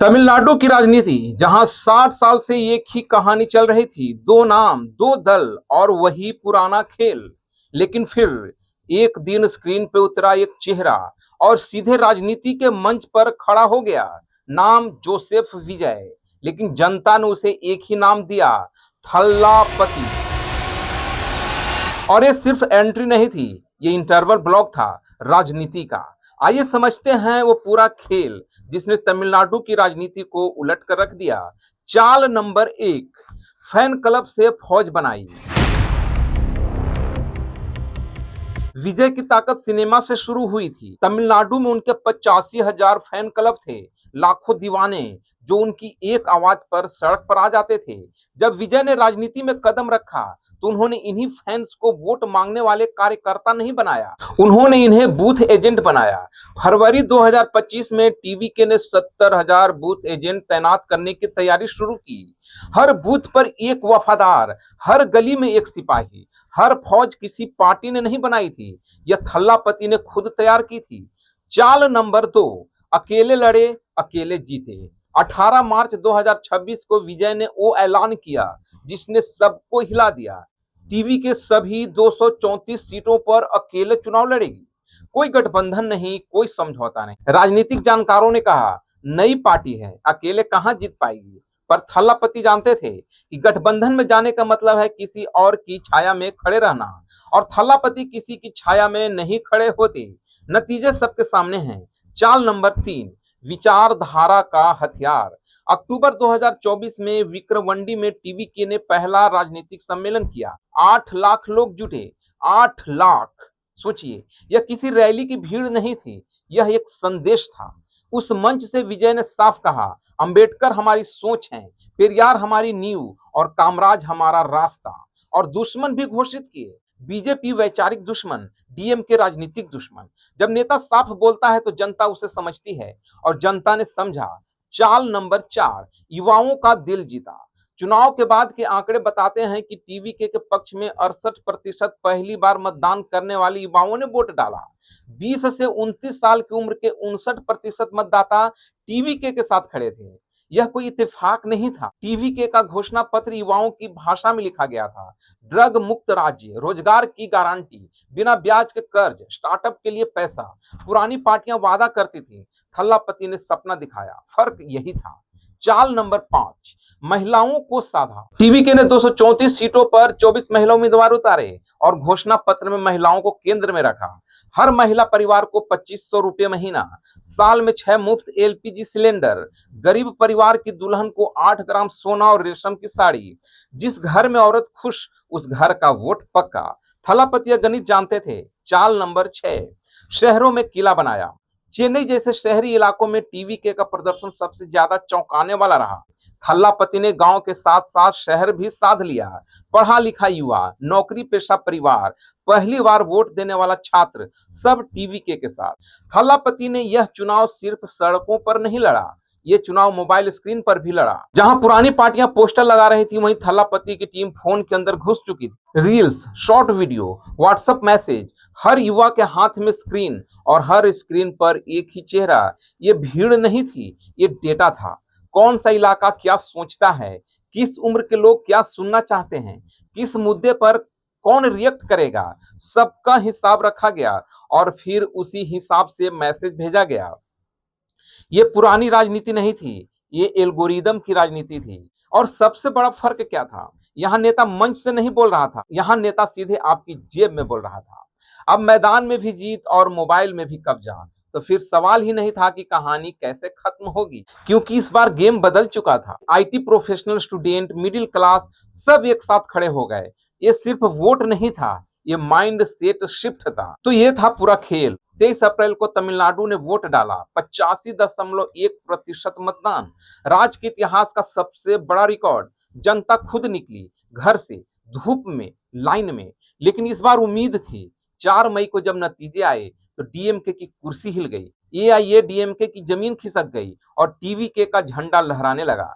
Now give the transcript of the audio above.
तमिलनाडु की राजनीति जहां 60 साल से एक ही कहानी चल रही थी, दो नाम, दो दल और वही पुराना खेल। लेकिन फिर एक दिन स्क्रीन पे उतरा एक चेहरा और सीधे राजनीति के मंच पर खड़ा हो गया। नाम जोसेफ विजय, लेकिन जनता ने उसे एक ही नाम दिया, थल्लापति। और ये सिर्फ एंट्री नहीं थी, ये इंटरवल ब्लॉक था राजनीति का। आइए समझते हैं वो पूरा खेल जिसने तमिलनाडु की राजनीति को उलट कर रख दिया। चाल नंबर 1, फैन क्लब से फौज बनाई। विजय की ताकत सिनेमा से शुरू हुई थी। तमिलनाडु में उनके 85,000 फैन क्लब थे, लाखों दीवाने जो उनकी एक आवाज पर सड़क पर आ जाते थे। जब विजय ने राजनीति में कदम रखा तो उन्होंने इन्हीं फैंस को वोट मांगने वाले कार्यकर्ता नहीं बनाया, उन्होंने इन्हें बूथ एजेंट बनाया। फरवरी 2025 में टीवीके ने 70,000 बूथ एजेंट तैनात करने की तैयारी शुरू की। हर बूथ पर एक वफादार, हर गली में एक सिपाही। हर फौज किसी पार्टी ने नहीं बनाई थी, यह थल्लापति ने खुद तैयार की थी। चाल नंबर 2, अकेले लड़े अकेले जीते। 18 मार्च 2026 को विजय ने वो ऐलान किया जिसने सबको हिला दिया। टीवी के सभी 234 सीटों पर अकेले चुनाव लड़ेगी, कोई गठबंधन नहीं, कोई समझौता नहीं। राजनीतिक जानकारों ने कहा नई पार्टी है, अकेले कहां जीत पाएगी। पर थल्लापति जानते थे कि गठबंधन में जाने का मतलब है किसी और की छाया में खड़े रहना, और थल्लापति किसी की छाया में नहीं खड़े होते। नतीजे सबके सामने हैं। चाल नंबर 3, विचारधारा का हथियार। अक्टूबर 2024 में विक्रमवंडी में टीवीके ने पहला राजनीतिक सम्मेलन किया। 8 लाख लोग जुटे, 8 लाख। सोचिए, यह किसी रैली की भीड़ नहीं थी, यह एक संदेश था। उस मंच से विजय ने साफ कहा, अंबेडकर हमारी सोच है, पेरियार हमारी नींव और कामराज हमारा रास्ता। और दुश्मन भी घोषित किए, बीजेपी वैचारिक दुश्मन, डीएमके राजनीतिक दुश्मन। जब नेता साफ बोलता है तो जनता उसे समझती है, और जनता ने समझा। चाल नंबर 4, युवाओं का दिल जीता। चुनाव के बाद के आंकड़े बताते हैं कि टीवीके के पक्ष में 68% पहली बार मतदान करने वाले युवाओं ने वोट डाला। 20 से 29 साल की उम्र के 59% मतदाता टीवीके के साथ खड़े थे। यह कोई इत्तेफाक नहीं था, टीवीके का घोषणा पत्र युवाओं की भाषा में लिखा गया था। ड्रग मुक्त राज्य, रोजगार की गारंटी, बिना ब्याज के कर्ज, स्टार्टअप के लिए पैसा। पुरानी पार्टियां वादा करती थी, थल्लापति ने सपना दिखाया, फर्क यही था। चाल नंबर 5, महिलाओं को साधा। टीवीके ने 234 सीटों पर 24 महिला उम्मीदवार उतारे और घोषणा पत्र में महिलाओं को केंद्र में रखा। हर महिला परिवार को 2500 रुपये महीना, साल में 6 मुफ्त एलपीजी सिलेंडर, गरीब परिवार की दुल्हन को 8 ग्राम सोना और रेशम की साड़ी। जिस घर में औरत खुश, उस घर का वोट पक्का। थल्लापति गणित जानते थे। चाल नंबर 6, शहरों में किला बनाया। चेन्नई जैसे शहरी इलाकों में टीवीके का प्रदर्शन सबसे ज्यादा चौंकाने वाला रहा। थल्लापति ने गांव के साथ साथ शहर भी साध लिया। पढ़ा लिखा युवा, नौकरी पेशा परिवार, पहली बार वोट देने वाला छात्र, सब टीवीके के साथ। थल्लापति ने यह चुनाव सिर्फ सड़कों पर नहीं लड़ा, ये चुनाव मोबाइल स्क्रीन पर भी लड़ा। जहां पुरानी पार्टियां पोस्टर लगा रही थी, वहीं थल्लापति की टीम फोन के अंदर घुस चुकी थी। Reels, short video, WhatsApp message, हर युवा के हाथ में स्क्रीन, और हर स्क्रीन पर एक ही चेहरा। ये भीड़ नहीं थी, ये डेटा था। कौन सा इलाका क्या सोचता है, किस उम्र के लोग क्या सुनना चाहते हैं, किस मुद्दे पर कौन रिएक्ट करेगा, सबका हिसाब रखा गया और फिर उसी हिसाब से मैसेज भेजा गया। ये पुरानी राजनीति नहीं थी, ये एल्गोरिदम की राजनीति थी। और सबसे बड़ा फर्क क्या था, यहाँ नेता मंच से नहीं बोल रहा था, यहाँ नेता सीधे आपकी जेब में बोल रहा था। अब मैदान में भी जीत और मोबाइल में भी कब्जा, तो फिर सवाल ही नहीं था कि कहानी कैसे खत्म होगी, क्योंकि इस बार गेम बदल चुका था। IT professional, student, middle class सब एक साथ खड़े हो गए। ये सिर्फ वोट नहीं था, ये माइंड सेट शिफ्ट था। तो ये था पूरा खेल। 23 अप्रैल को तमिलनाडु ने वोट डाला, 85.1% मतदान, राज्य के इतिहास का सबसे बड़ा रिकॉर्ड। जनता खुद निकली घर से, धूप में, लाइन में। लेकिन इस बार उम्मीद थी। 4 मई को जब नतीजे आए तो डीएमके की कुर्सी हिल गई, एआईएडीएमके की जमीन खिसक गई और टीवीके का झंडा लहराने लगा।